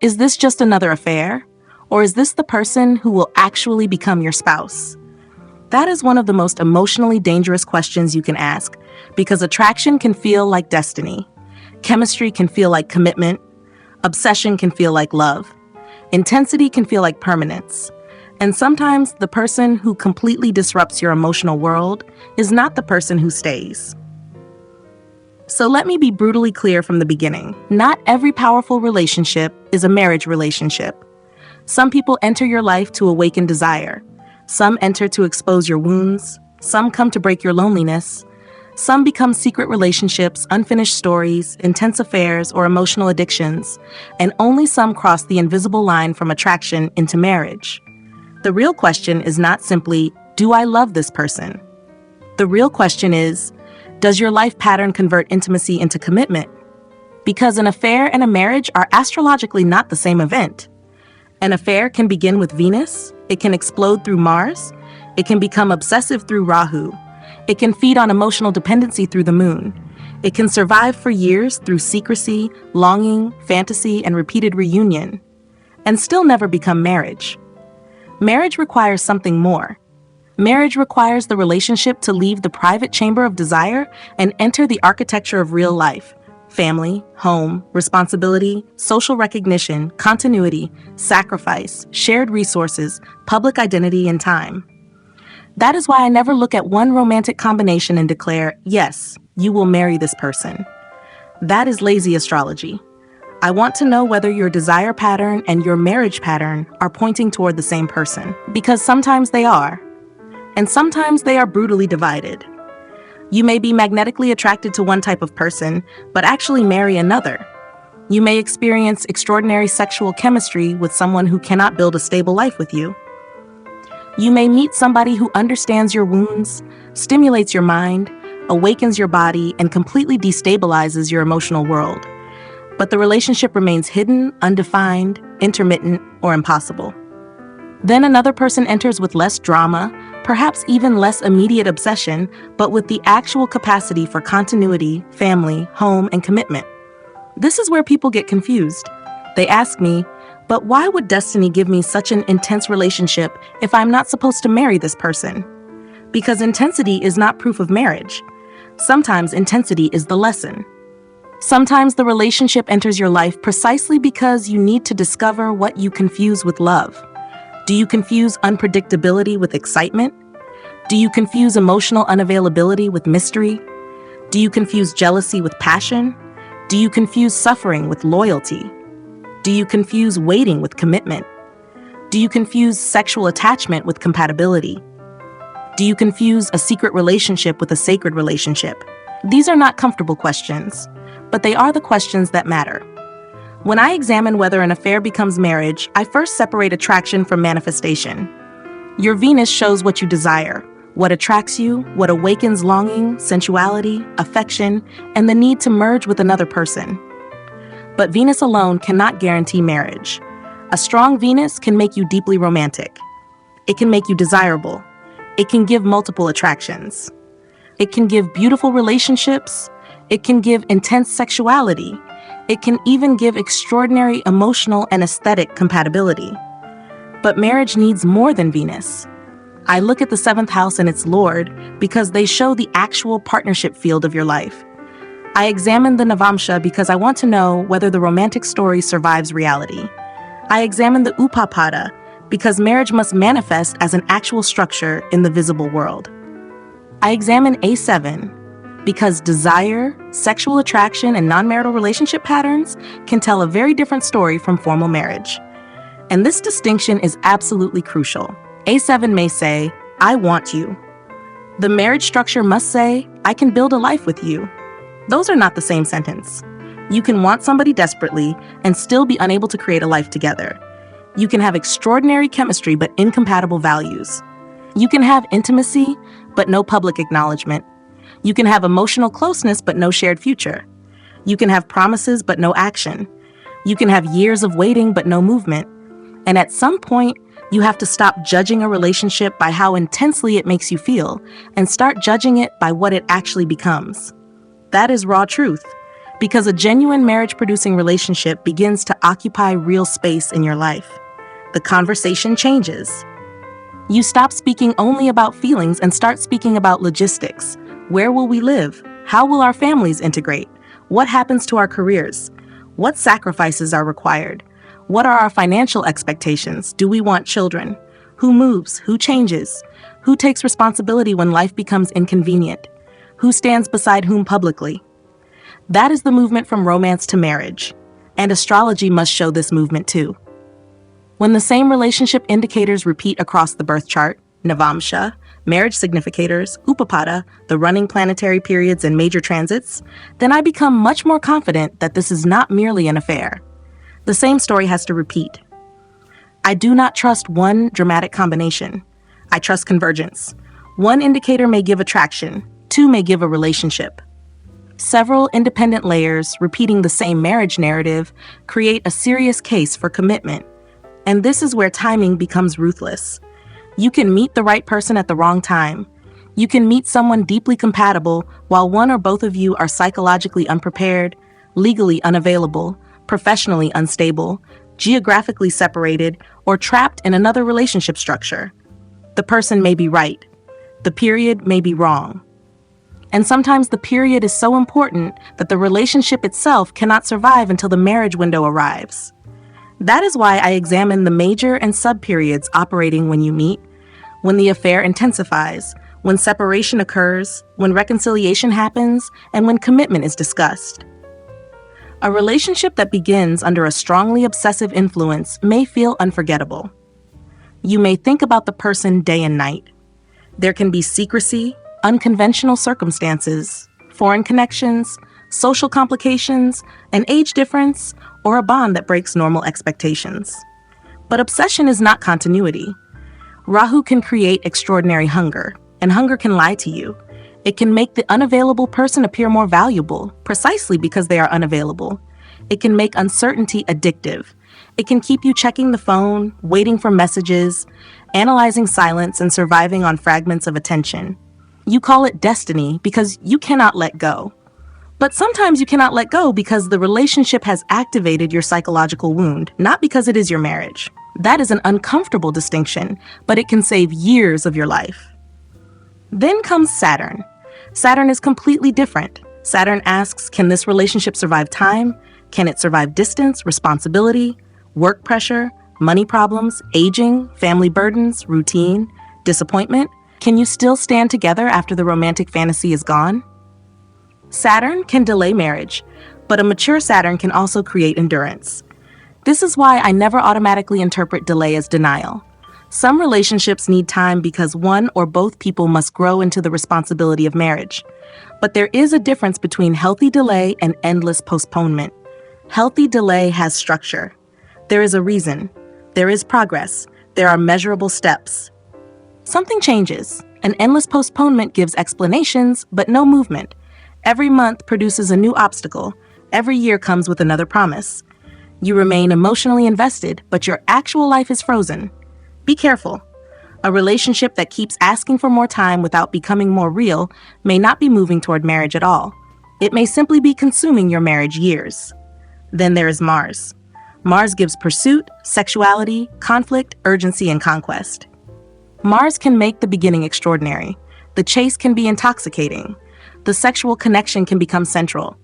Is this just another affair? Or is this the person who will actually become your spouse? That is one of the most emotionally dangerous questions you can ask, because attraction can feel like destiny. Chemistry can feel like commitment. Obsession can feel like love. Intensity can feel like permanence. And sometimes the person who completely disrupts your emotional world is not the person who stays. So let me be brutally clear from the beginning. Not every powerful relationship is a marriage relationship. Some people enter your life to awaken desire. Some enter to expose your wounds. Some come to break your loneliness. Some become secret relationships, unfinished stories, intense affairs, or emotional addictions. And only some cross the invisible line from attraction into marriage. The real question is not simply, do I love this person? The real question is, does your life pattern convert intimacy into commitment? Because an affair and a marriage are astrologically not the same event. An affair can begin with Venus, it can explode through Mars, it can become obsessive through Rahu, it can feed on emotional dependency through the moon, it can survive for years through secrecy, longing, fantasy, and repeated reunion, and still never become marriage. Marriage requires something more. Marriage requires the relationship to leave the private chamber of desire and enter the architecture of real life. Family, home, responsibility, social recognition, continuity, sacrifice, shared resources, public identity, and time. That is why I never look at one romantic combination and declare, yes, you will marry this person. That is lazy astrology. I want to know whether your desire pattern and your marriage pattern are pointing toward the same person, because sometimes they are. And sometimes they are brutally divided. You may be magnetically attracted to one type of person, but actually marry another. You may experience extraordinary sexual chemistry with someone who cannot build a stable life with you. You may meet somebody who understands your wounds, stimulates your mind, awakens your body, and completely destabilizes your emotional world. But the relationship remains hidden, undefined, intermittent, or impossible. Then another person enters with less drama, perhaps even less immediate obsession, but with the actual capacity for continuity, family, home, and commitment. This is where people get confused. They ask me, but why would destiny give me such an intense relationship if I'm not supposed to marry this person? Because intensity is not proof of marriage. Sometimes intensity is the lesson. Sometimes the relationship enters your life precisely because you need to discover what you confuse with love. Do you confuse unpredictability with excitement? Do you confuse emotional unavailability with mystery? Do you confuse jealousy with passion? Do you confuse suffering with loyalty? Do you confuse waiting with commitment? Do you confuse sexual attachment with compatibility? Do you confuse a secret relationship with a sacred relationship? These are not comfortable questions, but they are the questions that matter. When I examine whether an affair becomes marriage, I first separate attraction from manifestation. Your Venus shows what you desire, what attracts you, what awakens longing, sensuality, affection, and the need to merge with another person. But Venus alone cannot guarantee marriage. A strong Venus can make you deeply romantic. It can make you desirable. It can give multiple attractions. It can give beautiful relationships. It can give intense sexuality. It can even give extraordinary emotional and aesthetic compatibility. But marriage needs more than Venus. I look at the seventh house and its lord because they show the actual partnership field of your life. I examine the Navamsha because I want to know whether the romantic story survives reality. I examine the Upapada because marriage must manifest as an actual structure in the visible world. I examine A7 because desire, sexual attraction, and non-marital relationship patterns can tell a very different story from formal marriage. And this distinction is absolutely crucial. A7 may say, I want you. The marriage structure must say, I can build a life with you. Those are not the same sentence. You can want somebody desperately and still be unable to create a life together. You can have extraordinary chemistry but incompatible values. You can have intimacy but no public acknowledgement. You can have emotional closeness but no shared future. You can have promises but no action. You can have years of waiting but no movement. And at some point, you have to stop judging a relationship by how intensely it makes you feel and start judging it by what it actually becomes. That is raw truth. Because a genuine marriage-producing relationship begins to occupy real space in your life. The conversation changes. You stop speaking only about feelings and start speaking about logistics. Where will we live? How will our families integrate? What happens to our careers? What sacrifices are required? What are our financial expectations? Do we want children? Who moves? Who changes? Who takes responsibility when life becomes inconvenient? Who stands beside whom publicly? That is the movement from romance to marriage, and astrology must show this movement too. When the same relationship indicators repeat across the birth chart, Navamsha, marriage significators, Upapada, the running planetary periods and major transits, then I become much more confident that this is not merely an affair. The same story has to repeat. I do not trust one dramatic combination. I trust convergence. One indicator may give attraction, two may give a relationship. Several independent layers repeating the same marriage narrative create a serious case for commitment. And this is where timing becomes ruthless. You can meet the right person at the wrong time. You can meet someone deeply compatible while one or both of you are psychologically unprepared, legally unavailable, professionally unstable, geographically separated, or trapped in another relationship structure. The person may be right. The period may be wrong. And sometimes the period is so important that the relationship itself cannot survive until the marriage window arrives. That is why I examine the major and sub-periods operating when you meet, when the affair intensifies, when separation occurs, when reconciliation happens, and when commitment is discussed. A relationship that begins under a strongly obsessive influence may feel unforgettable. You may think about the person day and night. There can be secrecy, unconventional circumstances, foreign connections, social complications, an age difference, or a bond that breaks normal expectations. But obsession is not continuity. Rahu can create extraordinary hunger, and hunger can lie to you. It can make the unavailable person appear more valuable, precisely because they are unavailable. It can make uncertainty addictive. It can keep you checking the phone, waiting for messages, analyzing silence, and surviving on fragments of attention. You call it destiny because you cannot let go. But sometimes you cannot let go because the relationship has activated your psychological wound, not because it is your marriage. That is an uncomfortable distinction, but it can save years of your life. Then comes Saturn. Saturn is completely different. Saturn asks, can this relationship survive time? Can it survive distance, responsibility, work pressure, money problems, aging, family burdens, routine, disappointment? Can you still stand together after the romantic fantasy is gone? Saturn can delay marriage, but a mature Saturn can also create endurance. This is why I never automatically interpret delay as denial. Some relationships need time because one or both people must grow into the responsibility of marriage. But there is a difference between healthy delay and endless postponement. Healthy delay has structure. There is a reason. There is progress. There are measurable steps. Something changes. An endless postponement gives explanations, but no movement. Every month produces a new obstacle. Every year comes with another promise. You remain emotionally invested, but your actual life is frozen. Be careful. A relationship that keeps asking for more time without becoming more real may not be moving toward marriage at all. It may simply be consuming your marriage years. Then there is Mars. Mars gives pursuit, sexuality, conflict, urgency, and conquest. Mars can make the beginning extraordinary. The chase can be intoxicating. The sexual connection can become central.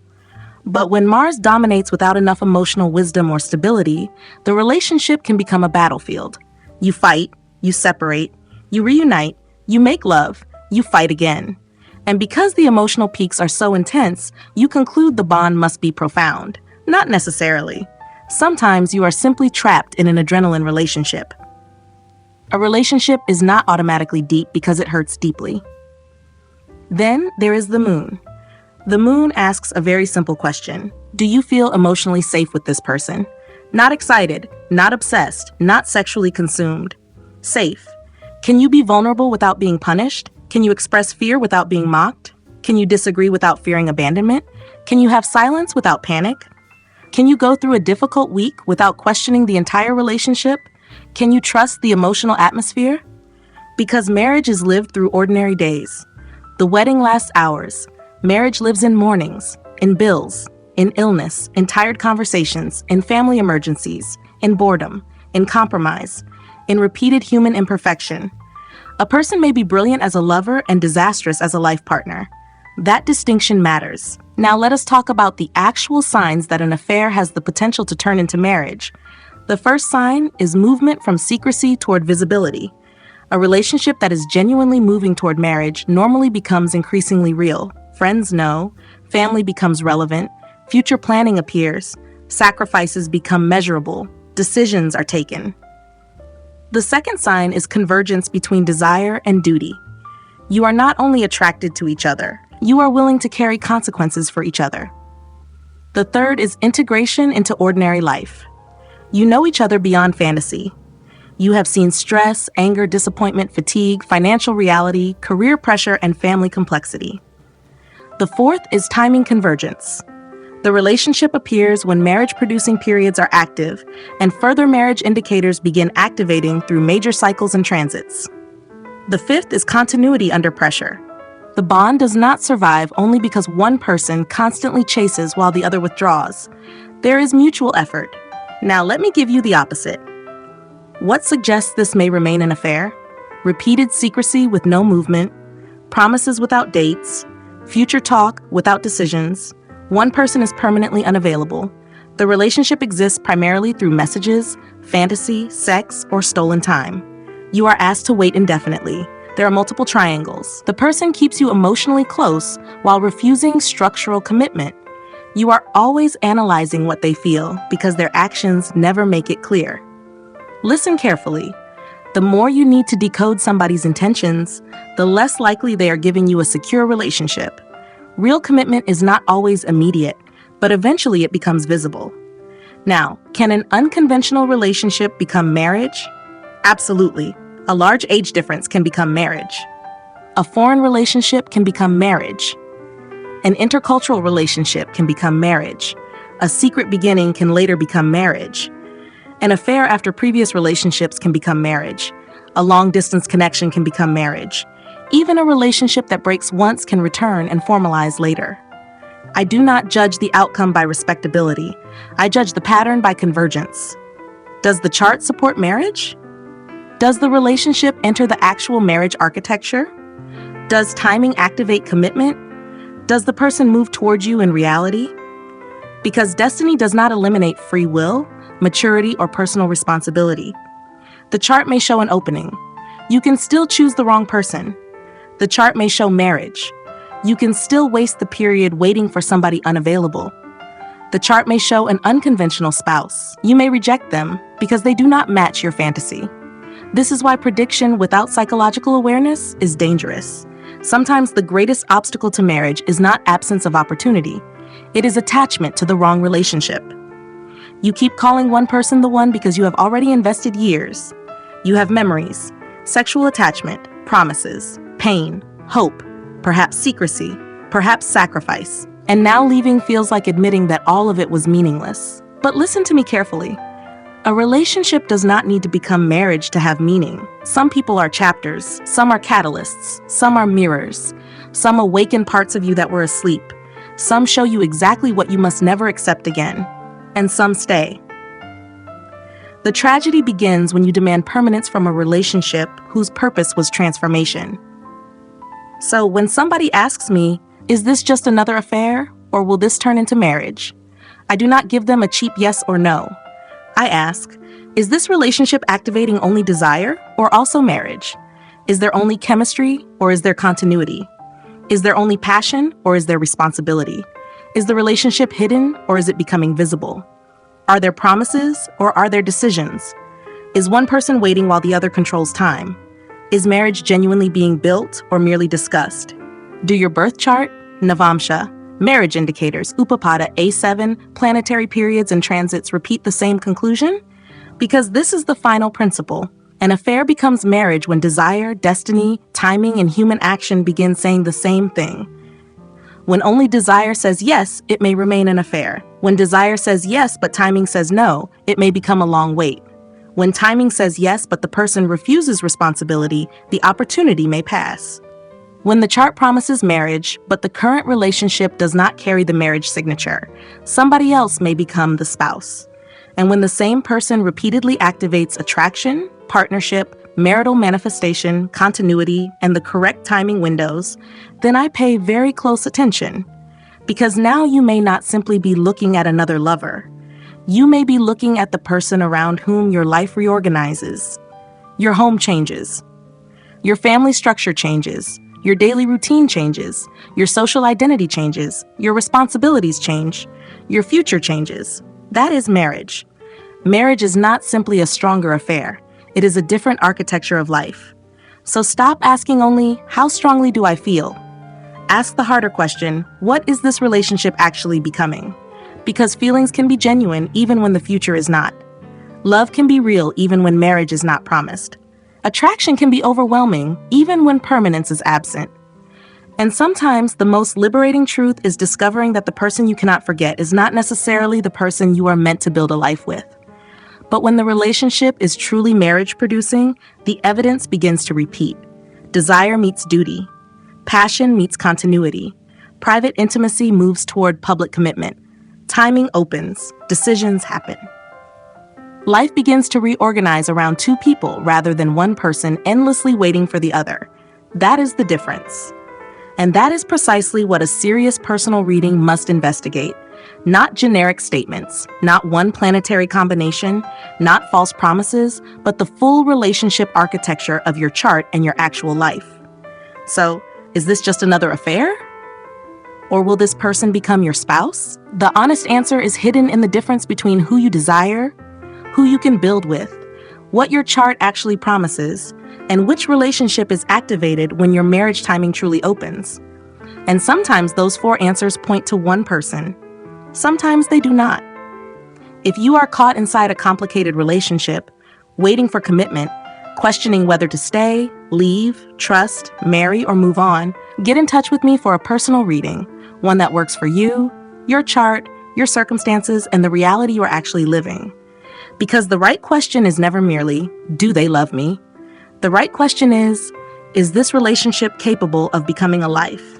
But when Mars dominates without enough emotional wisdom or stability, the relationship can become a battlefield. You fight, you separate, you reunite, you make love, you fight again. And because the emotional peaks are so intense, you conclude the bond must be profound. Not necessarily. Sometimes you are simply trapped in an adrenaline relationship. A relationship is not automatically deep because it hurts deeply. Then there is the moon. The moon asks a very simple question. Do you feel emotionally safe with this person? Not excited, not obsessed, not sexually consumed. Safe. Can you be vulnerable without being punished? Can you express fear without being mocked? Can you disagree without fearing abandonment? Can you have silence without panic? Can you go through a difficult week without questioning the entire relationship? Can you trust the emotional atmosphere? Because marriage is lived through ordinary days. The wedding lasts hours. Marriage lives in mornings, in bills, in illness, in tired conversations, in family emergencies, in boredom, in compromise, in repeated human imperfection. A person may be brilliant as a lover and disastrous as a life partner. That distinction matters. Now let us talk about the actual signs that an affair has the potential to turn into marriage. The first sign is movement from secrecy toward visibility. A relationship that is genuinely moving toward marriage normally becomes increasingly real. Friends know, family becomes relevant, future planning appears, sacrifices become measurable, decisions are taken. The second sign is convergence between desire and duty. You are not only attracted to each other, you are willing to carry consequences for each other. The third is integration into ordinary life. You know each other beyond fantasy. You have seen stress, anger, disappointment, fatigue, financial reality, career pressure, and family complexity. The fourth is timing convergence. The relationship appears when marriage-producing periods are active, and further marriage indicators begin activating through major cycles and transits. The fifth is continuity under pressure. The bond does not survive only because one person constantly chases while the other withdraws. There is mutual effort. Now let me give you the opposite. What suggests this may remain an affair? Repeated secrecy with no movement, promises without dates, future talk without decisions. One person is permanently unavailable. The relationship exists primarily through messages, fantasy, sex, or stolen time. You are asked to wait indefinitely. There are multiple triangles. The person keeps you emotionally close while refusing structural commitment. You are always analyzing what they feel because their actions never make it clear. Listen carefully. The more you need to decode somebody's intentions, the less likely they are giving you a secure relationship. Real commitment is not always immediate, but eventually it becomes visible. Now, can an unconventional relationship become marriage? Absolutely. A large age difference can become marriage. A foreign relationship can become marriage. An intercultural relationship can become marriage. A secret beginning can later become marriage. An affair after previous relationships can become marriage. A long-distance connection can become marriage. Even a relationship that breaks once can return and formalize later. I do not judge the outcome by respectability. I judge the pattern by convergence. Does the chart support marriage? Does the relationship enter the actual marriage architecture? Does timing activate commitment? Does the person move towards you in reality? Because destiny does not eliminate free will, maturity, or personal responsibility. The chart may show an opening. You can still choose the wrong person. The chart may show marriage. You can still waste the period waiting for somebody unavailable. The chart may show an unconventional spouse. You may reject them because they do not match your fantasy. This is why prediction without psychological awareness is dangerous. Sometimes the greatest obstacle to marriage is not absence of opportunity. It is attachment to the wrong relationship. You keep calling one person the one because you have already invested years. You have memories, sexual attachment, promises, pain, hope, perhaps secrecy, perhaps sacrifice. And now leaving feels like admitting that all of it was meaningless. But listen to me carefully. A relationship does not need to become marriage to have meaning. Some people are chapters, some are catalysts, some are mirrors. Some awaken parts of you that were asleep. Some show you exactly what you must never accept again. And some stay. The tragedy begins when you demand permanence from a relationship whose purpose was transformation. So when somebody asks me, is this just another affair, or will this turn into marriage? I do not give them a cheap yes or no. I ask, is this relationship activating only desire or also marriage? Is there only chemistry or is there continuity? Is there only passion or is there responsibility? Is the relationship hidden or is it becoming visible? Are there promises or are there decisions? Is one person waiting while the other controls time? Is marriage genuinely being built or merely discussed? Do your birth chart, Navamsha, marriage indicators, Upapada, A7, planetary periods and transits repeat the same conclusion? Because this is the final principle. An affair becomes marriage when desire, destiny, timing, and human action begin saying the same thing. When only desire says yes, it may remain an affair. When desire says yes, but timing says no, it may become a long wait. When timing says yes, but the person refuses responsibility, the opportunity may pass. When the chart promises marriage, but the current relationship does not carry the marriage signature, somebody else may become the spouse. And when the same person repeatedly activates attraction, partnership, marital manifestation, continuity, and the correct timing windows, then I pay very close attention. Because now you may not simply be looking at another lover. You may be looking at the person around whom your life reorganizes. Your home changes. Your family structure changes. Your daily routine changes. Your social identity changes. Your responsibilities change. Your future changes. That is marriage. Marriage is not simply a stronger affair. It is a different architecture of life. So stop asking only, how strongly do I feel? Ask the harder question, what is this relationship actually becoming? Because feelings can be genuine even when the future is not. Love can be real even when marriage is not promised. Attraction can be overwhelming even when permanence is absent. And sometimes the most liberating truth is discovering that the person you cannot forget is not necessarily the person you are meant to build a life with. But when the relationship is truly marriage producing, the evidence begins to repeat. Desire meets duty. Passion meets continuity. Private intimacy moves toward public commitment. Timing opens. Decisions happen. Life begins to reorganize around two people rather than one person endlessly waiting for the other. That is the difference. And that is precisely what a serious personal reading must investigate. Not generic statements, not one planetary combination, not false promises, but the full relationship architecture of your chart and your actual life. So, is this just another affair? Or will this person become your spouse? The honest answer is hidden in the difference between who you desire, who you can build with, what your chart actually promises, and which relationship is activated when your marriage timing truly opens. And sometimes those four answers point to one person. Sometimes they do not. If you are caught inside a complicated relationship, waiting for commitment, questioning whether to stay, leave, trust, marry, or move on, get in touch with me for a personal reading, one that works for you, your chart, your circumstances, and the reality you're actually living. Because the right question is never merely, do they love me? The right question is this relationship capable of becoming a life?